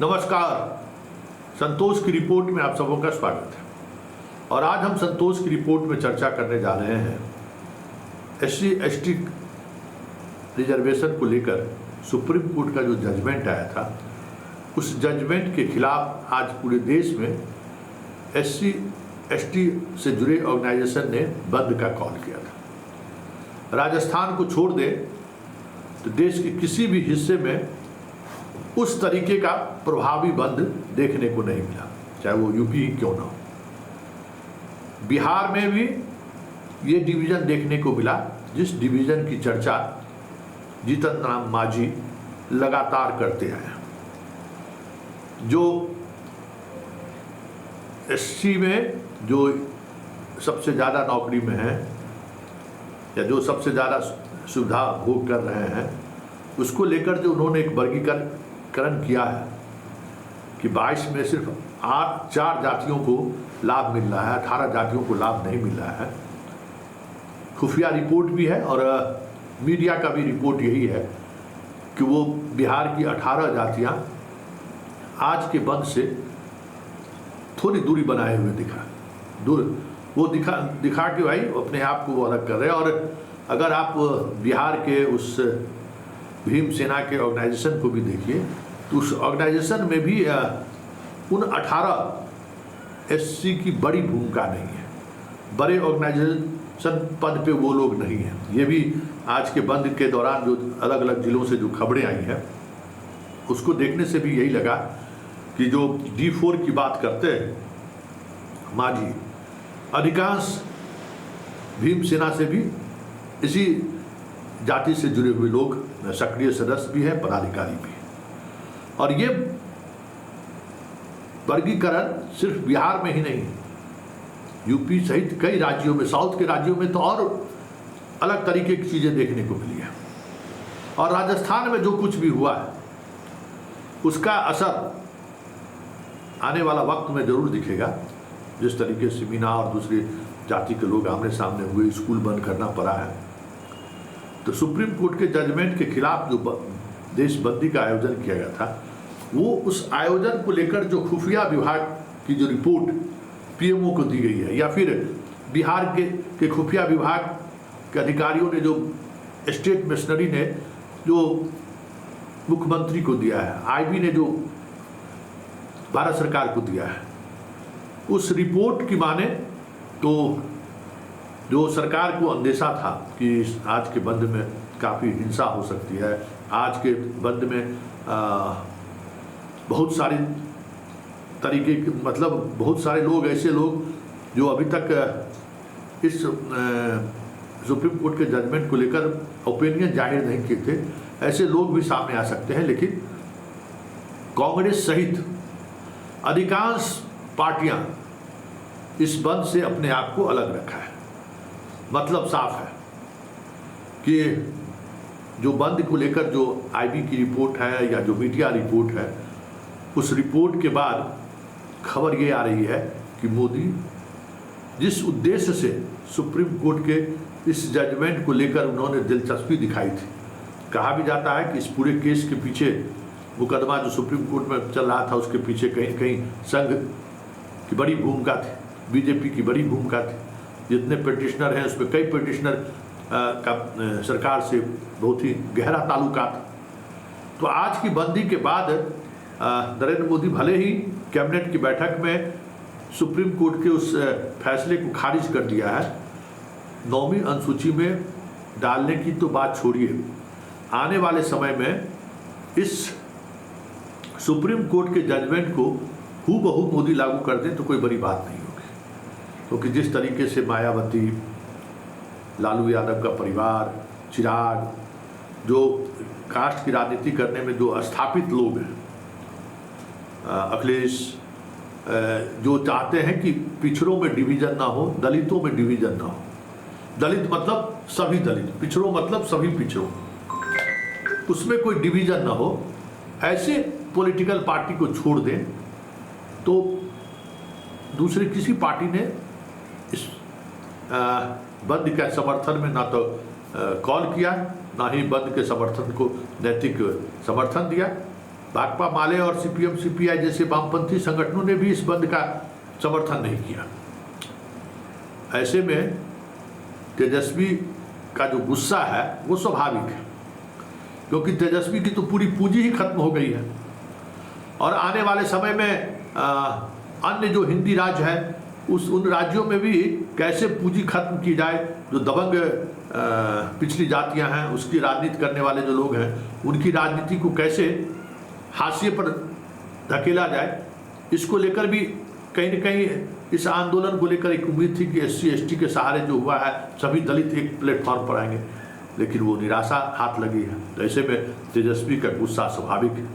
नमस्कार। संतोष की रिपोर्ट में आप सबों का स्वागत है। और आज हम संतोष की रिपोर्ट में चर्चा करने जा रहे हैं SC/ST रिजर्वेशन को लेकर सुप्रीम कोर्ट का जो जजमेंट आया था, उस जजमेंट के खिलाफ आज पूरे देश में SC/ST से जुड़े ऑर्गेनाइजेशन ने बंद का कॉल किया था। राजस्थान को छोड़ दें तो देश के किसी भी हिस्से में उस तरीके का प्रभावी बंद देखने को नहीं मिला, चाहे वो यूपी ही क्यों ना हो। बिहार में भी ये डिवीज़न देखने को मिला, जिस डिवीज़न की चर्चा जीतन राम मांझी लगातार करते आए हैं। जो SC में जो सबसे ज़्यादा नौकरी में है या जो सबसे ज़्यादा सुविधा भोग कर रहे हैं, उसको लेकर जो उन्होंने एक वर्गीकरण किया है कि 22 में सिर्फ 4 जातियों को लाभ मिल रहा है, 18 जातियों को लाभ नहीं मिल रहा है। खुफिया रिपोर्ट भी है और मीडिया का भी रिपोर्ट यही है कि वो बिहार की 18 जातियां आज के बंद से थोड़ी दूरी बनाए हुए दिखा के भाई अपने आप को वो अलग कर रहे हैं। और अगर आप बिहार के उस भीम सेना के ऑर्गेनाइजेशन को भी देखिए तो उस ऑर्गेनाइजेशन में भी उन 18 SC की बड़ी भूमिका नहीं है। बड़े ऑर्गेनाइजेशन पद पे वो लोग नहीं हैं। ये भी आज के बंद के दौरान जो अलग अलग जिलों से जो खबरें आई हैं, उसको देखने से भी यही लगा कि जो D4 की बात करते हैं मांझी, अधिकांश भीम सेना से भी इसी जाति से जुड़े हुए लोग सक्रिय सदस्य भी हैं, पदाधिकारी भी हैं। और ये वर्गीकरण सिर्फ बिहार में ही नहीं, यूपी सहित कई राज्यों में, साउथ के राज्यों में तो और अलग तरीके की चीज़ें देखने को मिली है। और राजस्थान में जो कुछ भी हुआ है उसका असर आने वाला वक्त में जरूर दिखेगा। जिस तरीके से मीना और दूसरे जाति के लोग आमने सामने हुए, स्कूल बंद करना पड़ा है, तो सुप्रीम कोर्ट के जजमेंट के खिलाफ जो देशबंदी का आयोजन किया गया था, वो उस आयोजन को लेकर जो खुफिया विभाग की जो रिपोर्ट PMO को दी गई है, या फिर बिहार के खुफिया विभाग के अधिकारियों ने जो स्टेट मिशनरी ने जो मुख्यमंत्री को दिया है, IB ने जो भारत सरकार को दिया है, उस रिपोर्ट की माने तो जो सरकार को अंदेशा था कि आज के बंद में काफ़ी हिंसा हो सकती है, आज के बंद में बहुत सारे तरीके के, मतलब बहुत सारे लोग, ऐसे लोग जो अभी तक इस सुप्रीम कोर्ट के जजमेंट को लेकर ओपिनियन जाहिर नहीं किए थे, ऐसे लोग भी सामने आ सकते हैं। लेकिन कांग्रेस सहित अधिकांश पार्टियां इस बंद से अपने आप को अलग रखा है। मतलब साफ है कि जो बंद को लेकर जो IB की रिपोर्ट है या जो मीडिया रिपोर्ट है, उस रिपोर्ट के बाद खबर ये आ रही है कि मोदी जिस उद्देश्य से सुप्रीम कोर्ट के इस जजमेंट को लेकर उन्होंने दिलचस्पी दिखाई थी, कहा भी जाता है कि इस पूरे केस के पीछे, मुकदमा जो सुप्रीम कोर्ट में चल रहा था, उसके पीछे कहीं कहीं संघ की बड़ी भूमिका थी, BJP की बड़ी भूमिका थी। जितने पिटिशनर हैं उसमें कई पिटिशनर का सरकार से बहुत ही गहरा ताल्लुकात। तो आज की बंदी के बाद नरेंद्र मोदी भले ही कैबिनेट की बैठक में सुप्रीम कोर्ट के उस फैसले को खारिज कर दिया है, 9वीं अनुसूची में डालने की तो बात छोड़िए, आने वाले समय में इस सुप्रीम कोर्ट के जजमेंट को हूबहू मोदी लागू कर दें तो कोई बड़ी बात नहीं होगी। क्योंकि जिस तरीके से मायावती, लालू यादव का परिवार, चिराग, जो कास्ट की राजनीति करने में जो स्थापित लोग हैं, अखिलेश, जो चाहते हैं कि पिछड़ों में डिवीज़न ना हो, दलितों में डिवीज़न ना हो। दलित मतलब सभी दलित, पिछड़ों मतलब सभी पिछड़ों, उसमें कोई डिवीज़न ना हो, ऐसे पॉलिटिकल पार्टी को छोड़ दें तो दूसरी किसी पार्टी ने इस बंद के समर्थन में ना तो कॉल किया, ना ही बंद के समर्थन को नैतिक समर्थन दिया। भाकपा माले और सीपीएम सीपीआई जैसे वामपंथी संगठनों ने भी इस बंद का समर्थन नहीं किया। ऐसे में तेजस्वी का जो गुस्सा है वो स्वाभाविक है, क्योंकि तेजस्वी की तो पूरी पूंजी ही खत्म हो गई है और आने वाले समय में अन्य जो हिंदी राज्य है उन राज्यों में भी कैसे पूंजी खत्म की जाए, जो दबंग पिछली जातियां हैं उसकी राजनीति करने वाले जो लोग हैं उनकी राजनीति को कैसे हाशिए पर धकेला जाए, इसको लेकर भी कहीं न कहीं इस आंदोलन को लेकर एक उम्मीद थी कि SC ST के सहारे जो हुआ है सभी दलित एक प्लेटफॉर्म पर आएंगे, लेकिन वो निराशा हाथ लगी है। तो ऐसे में तेजस्वी का गुस्सा स्वाभाविक है,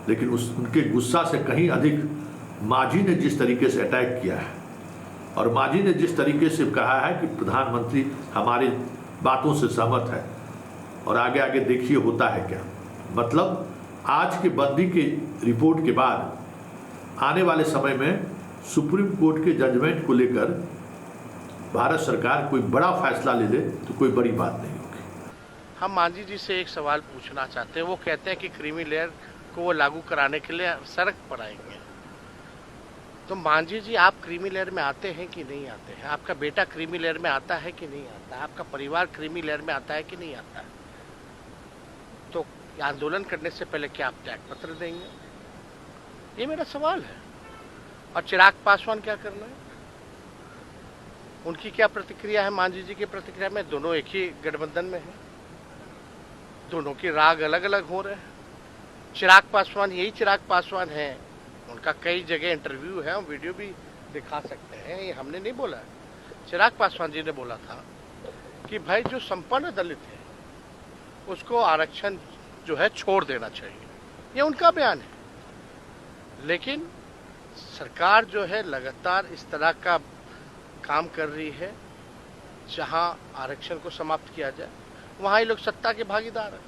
लेकिन उनके गुस्सा से कहीं अधिक मांझी ने जिस तरीके से अटैक किया है और मांझी ने जिस तरीके से कहा है कि प्रधानमंत्री हमारी बातों से सहमत है और आगे आगे देखिए होता है क्या, मतलब आज के बंदी की रिपोर्ट के बाद आने वाले समय में सुप्रीम कोर्ट के जजमेंट को लेकर भारत सरकार कोई बड़ा फैसला ले ले तो कोई बड़ी बात नहीं होगी। हम मांझी जी से एक सवाल पूछना चाहते हैं। वो कहते हैं कि क्रीमी लेयर को वो लागू कराने के लिए सड़क पर आएंगे, तो मांझी जी आप क्रीमी लेयर में आते हैं कि नहीं आते हैं? आपका बेटा क्रीमी लेयर में आता है कि नहीं आता है? आपका परिवार क्रीमी लेयर में आता है कि नहीं आता है? तो आंदोलन करने से पहले क्या आप त्याग पत्र देंगे? ये मेरा सवाल है। और चिराग पासवान क्या करना है, उनकी क्या प्रतिक्रिया है? मांझी जी की प्रतिक्रिया में दोनों एक ही गठबंधन में है, दोनों के राग अलग अलग हो रहे हैं। चिराग पासवान यही चिराग पासवान है, उनका कई जगह इंटरव्यू है, हम वीडियो भी दिखा सकते हैं, ये हमने नहीं बोला है। चिराग पासवान जी ने बोला था कि भाई जो संपन्न दलित है उसको आरक्षण जो है छोड़ देना चाहिए, ये उनका बयान है। लेकिन सरकार जो है लगातार इस तरह का काम कर रही है, जहां आरक्षण को समाप्त किया जाए वहां ही लोग सत्ता के भागीदार हैं।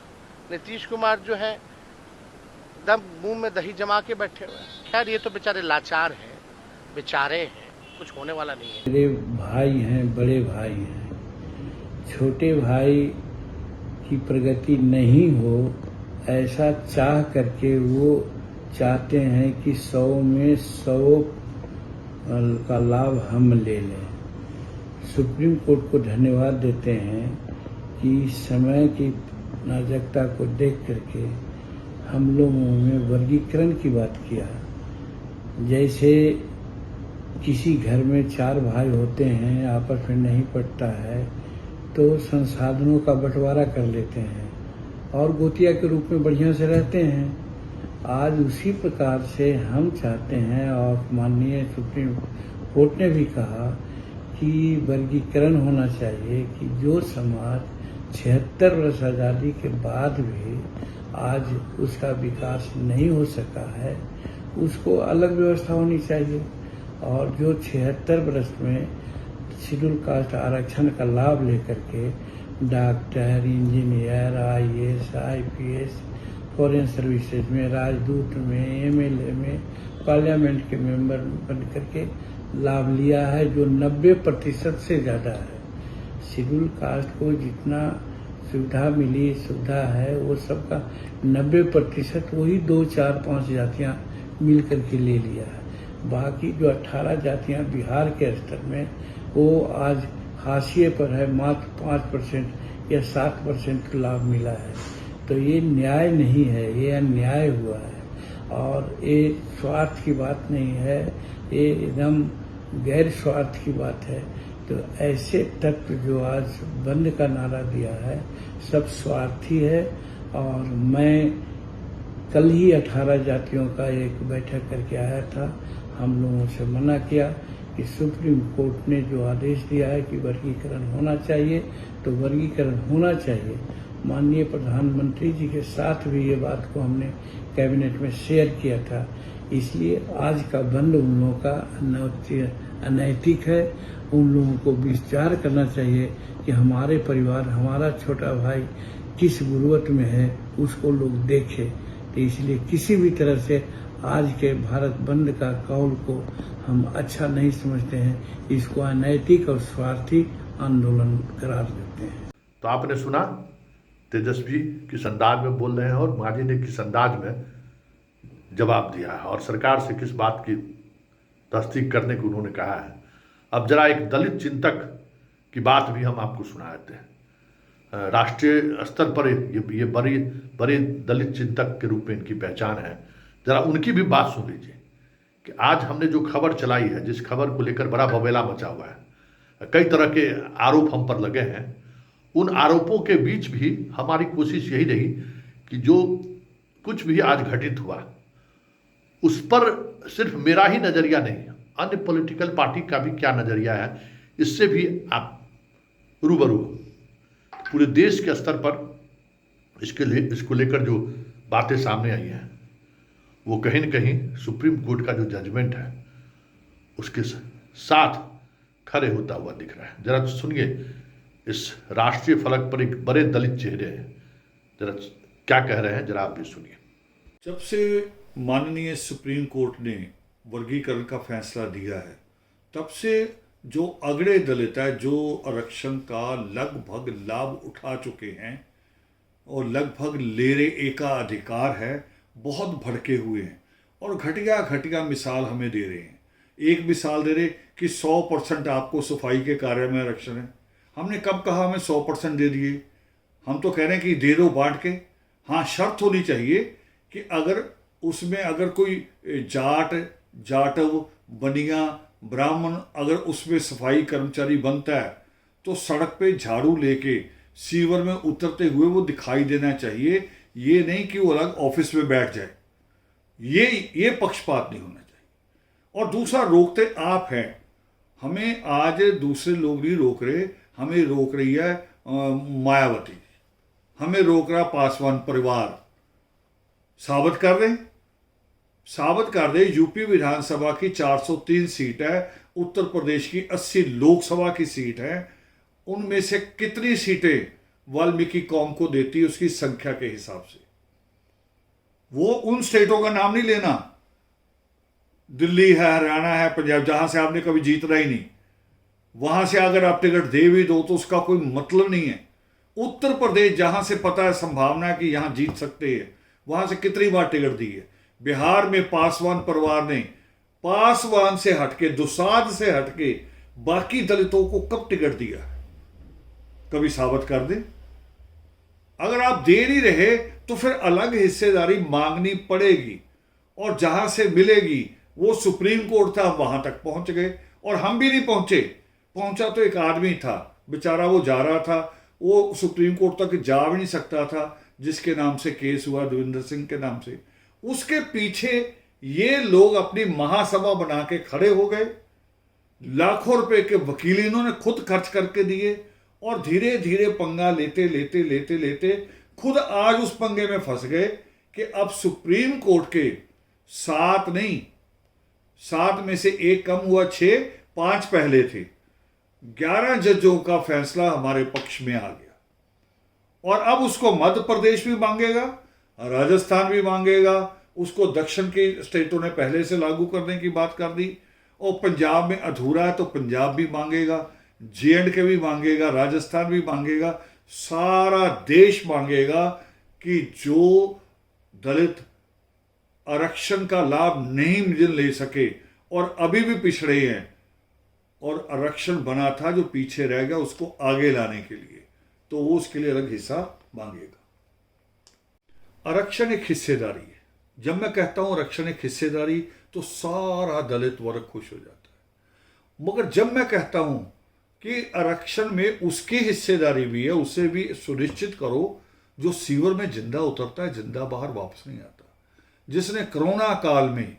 नीतीश कुमार जो है एकदम मुंह में दही जमा के बैठे हुए हैं। खैर ये तो बेचारे लाचार हैं, बेचारे हैं, कुछ होने वाला नहीं है। मेरे भाई हैं, बड़े भाई हैं, छोटे भाई की प्रगति नहीं हो ऐसा चाह करके वो चाहते हैं कि 100 में 100 का लाभ हम ले लें। सुप्रीम कोर्ट को धन्यवाद देते हैं कि समय की नाजुकता को देख करके हम लोगों में वर्गीकरण की बात किया। जैसे किसी घर में 4 भाई होते हैं, आपस में नहीं पटता है तो संसाधनों का बंटवारा कर लेते हैं और गोतिया के रूप में बढ़िया से रहते हैं। आज उसी प्रकार से हम चाहते हैं और माननीय सुप्रीम कोर्ट ने भी कहा कि वर्गीकरण होना चाहिए कि जो समाज 76 वर्ष आज़ादी के बाद भी आज उसका विकास नहीं हो सका है, उसको अलग व्यवस्था होनी चाहिए। और जो 76 वर्ष में शेड्यूल कास्ट आरक्षण का लाभ लेकर के doctor, engineer, IAS, IPS, foreign services में, राजदूत में, MLA में, पार्लियामेंट के मेंबर बन करके लाभ लिया है, जो 90% से ज़्यादा है। शेड्यूल कास्ट को जितना सुविधा मिली, सुविधा है, वो सबका 90% वही 2, 4, 5 जातियां मिल करके ले लिया है। बाकी जो 18 जातियां बिहार के स्तर में, वो आज हाशिए पर है, मात्र 5% या 7% लाभ मिला है। तो ये न्याय नहीं है, ये अन्याय हुआ है और ये स्वार्थ की बात नहीं है, ये एकदम गैर स्वार्थ की बात है। तो ऐसे तत्व जो आज बंद का नारा दिया है सब स्वार्थी है। और मैं कल ही 18 जातियों का एक बैठक करके आया था, हम लोगों से मना किया कि सुप्रीम कोर्ट ने जो आदेश दिया है कि वर्गीकरण होना चाहिए तो वर्गीकरण होना चाहिए। माननीय प्रधानमंत्री जी के साथ भी ये बात को हमने कैबिनेट में शेयर किया था। इसलिए आज का बंद उन लोगों का अनैतिक है। उन लोगों को विचार करना चाहिए कि हमारे परिवार, हमारा छोटा भाई किस गुर्बत में है, उसको लोग देखें। तो इसलिए किसी भी तरह से आज के भारत बंद का कौल को हम अच्छा नहीं समझते हैं, इसको अनैतिक और स्वार्थी आंदोलन करार देते हैं। तो आपने सुना तेजस्वी किस अंदाज में बोल रहे हैं और मांझी ने किस अंदाज में जवाब दिया है और सरकार से किस बात की तस्दीक करने को उन्होंने कहा है। अब जरा एक दलित चिंतक की बात भी हम आपको सुना देते हैं। राष्ट्रीय स्तर पर ये बड़े दलित चिंतक के रूप में इनकी पहचान है। जरा उनकी भी बात सुन लीजिए कि आज हमने जो खबर चलाई है, जिस खबर को लेकर बड़ा बवेला मचा हुआ है, कई तरह के आरोप हम पर लगे हैं, उन आरोपों के बीच भी हमारी कोशिश यही रही कि जो कुछ भी आज घटित हुआ उस पर सिर्फ मेरा ही नज़रिया नहीं, अन्य पॉलिटिकल पार्टी का भी क्या नज़रिया है, इससे भी आप रूबरू पूरे देश के स्तर पर इसको लेकर जो बातें सामने आई हैं वो कहीं न कहीं सुप्रीम कोर्ट का जो जजमेंट है उसके साथ खड़े होता हुआ दिख रहा है। जरा सुनिए, इस राष्ट्रीय फलक पर एक बड़े दलित चेहरे हैं, जरा क्या कह रहे हैं, जरा आप भी सुनिए। जब से माननीय सुप्रीम कोर्ट ने वर्गीकरण का फैसला दिया है तब से जो अगड़े दलित है, जो आरक्षण का लगभग लाभ उठा चुके हैं और लगभग ले रहे एकाधिकार है, बहुत भड़के हुए हैं और घटिया घटिया मिसाल हमें दे रहे हैं। एक मिसाल दे रहे कि 100% आपको सफाई के कार्य में आरक्षण है। हमने कब कहा हमें 100% दे दिए? हम तो कह रहे हैं कि दे दो बांट के। हाँ, शर्त होनी चाहिए कि अगर उसमें अगर कोई जाटव, बनिया, ब्राह्मण अगर उसमें सफाई कर्मचारी बनता है तो सड़क पे झाड़ू लेके सीवर में उतरते हुए वो दिखाई देना चाहिए। ये नहीं कि वो अलग ऑफिस में बैठ जाए। ये पक्षपात नहीं होना चाहिए। और दूसरा, रोकते आप हैं। हमें आज दूसरे लोग नहीं रोक रहे, हमें रोक रही है मायावती, हमें रोक रहा पासवान परिवार। साबित कर दे यूपी विधानसभा की 403 सीट है, उत्तर प्रदेश की 80 लोकसभा की सीट है, उनमें से कितनी सीटें वाल्मीकि कौम को देती है उसकी संख्या के हिसाब से। वो उन स्टेटों का नाम नहीं लेना, दिल्ली है, हरियाणा है, पंजाब, जहां से आपने कभी जीतना ही नहीं, वहां से अगर आप टिकट दे भी दो तो उसका कोई मतलब नहीं है। उत्तर प्रदेश जहां से पता है संभावना है कि यहां जीत सकते हैं, वहां से कितनी बार टिकट दी है। बिहार में पासवान परिवार ने पासवान से हटके, दुसाध से हटके बाकी दलितों को कब टिकट दिया है? कभी साबित कर दें। अगर आप दे नहीं रहे तो फिर अलग हिस्सेदारी मांगनी पड़ेगी और जहां से मिलेगी वो सुप्रीम कोर्ट था, वहां तक पहुंच गए और हम भी नहीं पहुंचे। पहुंचा तो एक आदमी था, बेचारा वो जा रहा था, वो सुप्रीम कोर्ट तक जा भी नहीं सकता था, जिसके नाम से केस हुआ, देवेंद्र सिंह के नाम से। उसके पीछे ये लोग अपनी महासभा बना के खड़े हो गए, लाखों रुपए के वकील इन्होंने खुद खर्च करके दिए और धीरे धीरे पंगा लेते लेते लेते लेते खुद आज उस पंगे में फंस गए कि अब सुप्रीम कोर्ट के 7 नहीं, 7 में से 1 कम हुआ, 6, 5 पहले थे, 11 जजों का फैसला हमारे पक्ष में आ गया। और अब उसको मध्य प्रदेश भी मांगेगा, राजस्थान भी मांगेगा, उसको दक्षिण के स्टेटों ने पहले से लागू करने की बात कर दी, और पंजाब में अधूरा है तो पंजाब भी मांगेगा, J&K भी मांगेगा, राजस्थान भी मांगेगा, सारा देश मांगेगा कि जो दलित आरक्षण का लाभ नहीं ले सके और अभी भी पिछड़े हैं और आरक्षण बना था जो पीछे रह गया उसको आगे लाने के लिए, तो वो उसके लिए अलग हिस्सा मांगेगा। आरक्षण एक हिस्सेदारी है। जब मैं कहता हूं आरक्षण एक हिस्सेदारी तो सारा दलित वर्ग खुश हो जाता है, मगर जब मैं कहता हूं कि आरक्षण में उसकी हिस्सेदारी भी है, उसे भी सुनिश्चित करो जो सीवर में जिंदा उतरता है, जिंदा बाहर वापस नहीं आता, जिसने कोरोना काल में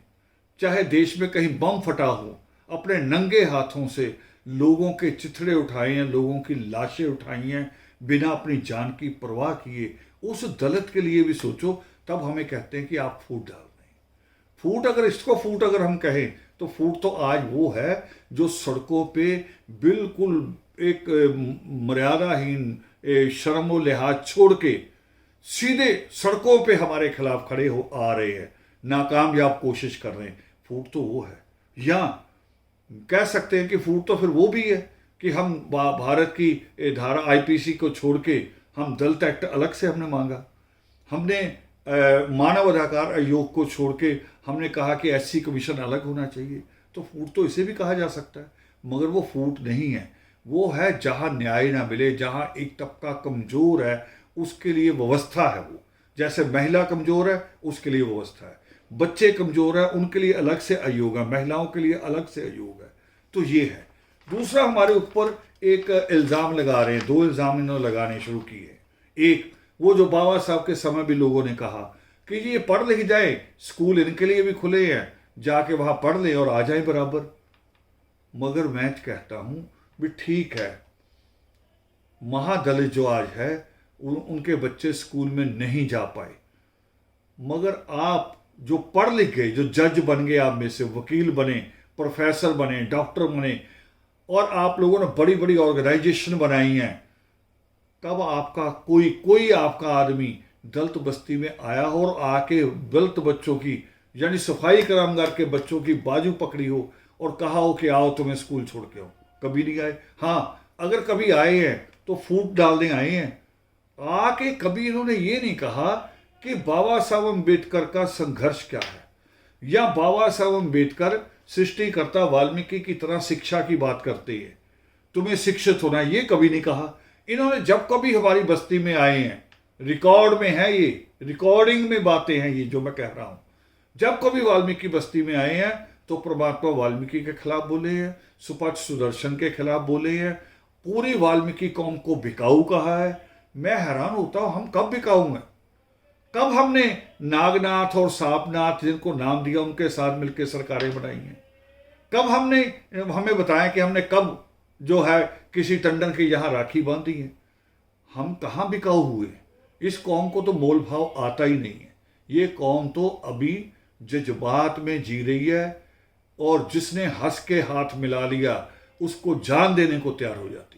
चाहे देश में कहीं बम फटा हो अपने नंगे हाथों से लोगों के चिथड़े उठाए हैं, लोगों की लाशें उठाई हैं बिना अपनी जान की परवाह किए, उस दलित के लिए भी सोचो। तब हमें कहते हैं कि आप फूट डाल दें। फूट, अगर इसको फूट अगर हम कहें तो फूट तो आज वो है जो सड़कों पे बिल्कुल एक मर्यादाहीन शर्म और लिहाज छोड़ के सीधे सड़कों पे हमारे खिलाफ खड़े हो आ रहे हैं, नाकामयाब कोशिश कर रहे हैं। फूट तो वो है। या कह सकते हैं कि फूट तो फिर वो भी है कि हम भारत की धारा IPC को छोड़ के हम दलित एक्ट अलग से हमने मांगा, हमने मानव अधिकार आयोग को छोड़ के हमने कहा कि एससी कमीशन अलग होना चाहिए, तो फूट तो इसे भी कहा जा सकता है, मगर वो फूट नहीं है। वो है जहाँ न्याय ना मिले, जहाँ एक तबका कमज़ोर है उसके लिए व्यवस्था है। वो जैसे महिला कमज़ोर है उसके लिए व्यवस्था है, बच्चे कमज़ोर है उनके लिए अलग से आयोग है, महिलाओं के लिए अलग से आयोग है। तो ये है। दूसरा, हमारे ऊपर एक इल्ज़ाम लगा रहे हैं, 2 इल्ज़ाम इन्होंने लगाने शुरू किए। एक, वो जो बाबा साहब के समय भी लोगों ने कहा कि ये पढ़ लिख जाए, स्कूल इनके लिए भी खुले हैं, जाके वहाँ पढ़ लें और आ जाए बराबर। मगर मैं कहता हूँ भी ठीक है, महादलित जो आज है उनके बच्चे स्कूल में नहीं जा पाए, मगर आप जो पढ़ लिख गए, जो जज बन गए, आप में से वकील बने, प्रोफेसर बने, डॉक्टर बने, और आप लोगों ने बड़ी बड़ी ऑर्गेनाइजेशन बनाई हैं, तब आपका कोई आपका आदमी दलित बस्ती में आया हो और आके दलित बच्चों की, यानी सफाई कामगार के बच्चों की बाजू पकड़ी हो और कहा हो कि आओ तुम्हें स्कूल छोड़ के आओ? कभी नहीं आए। हाँ, अगर कभी आए हैं तो फूट डालने आए हैं, आके कभी इन्होंने ये नहीं कहा कि बाबा साहब अम्बेडकर का संघर्ष क्या है, या बाबा साहब अम्बेडकर सृष्टिकर्ता वाल्मीकि की तरह शिक्षा की बात करते हैं, तुम्हें शिक्षित होना, ये कभी नहीं कहा इन्होंने। जब कभी हमारी बस्ती में आए हैं, रिकॉर्ड में है, ये रिकॉर्डिंग में बातें हैं ये जो मैं कह रहा हूं, जब कभी वाल्मीकि बस्ती में आए हैं तो परमात्मा वाल्मीकि के खिलाफ बोले हैं, सुपथ सुदर्शन के खिलाफ बोले हैं, पूरी वाल्मीकि कौम को बिकाऊ कहा है। मैं हैरान होता हूं, हम कब बिकाऊ हैं? कब हमने नागनाथ और सांपनाथ जिनको नाम दिया उनके साथ मिलकर सरकारें बनाई हैं? कब हमने, हमें बताया कि हमने कब जो है किसी टंडन के यहाँ राखी बांधी है? हम कहाँ बिकाऊ हुए? इस कौम को तो मोल भाव आता ही नहीं है। ये कौम तो अभी जज्बात में जी रही है, और जिसने हंस के हाथ मिला लिया उसको जान देने को तैयार हो जाती है।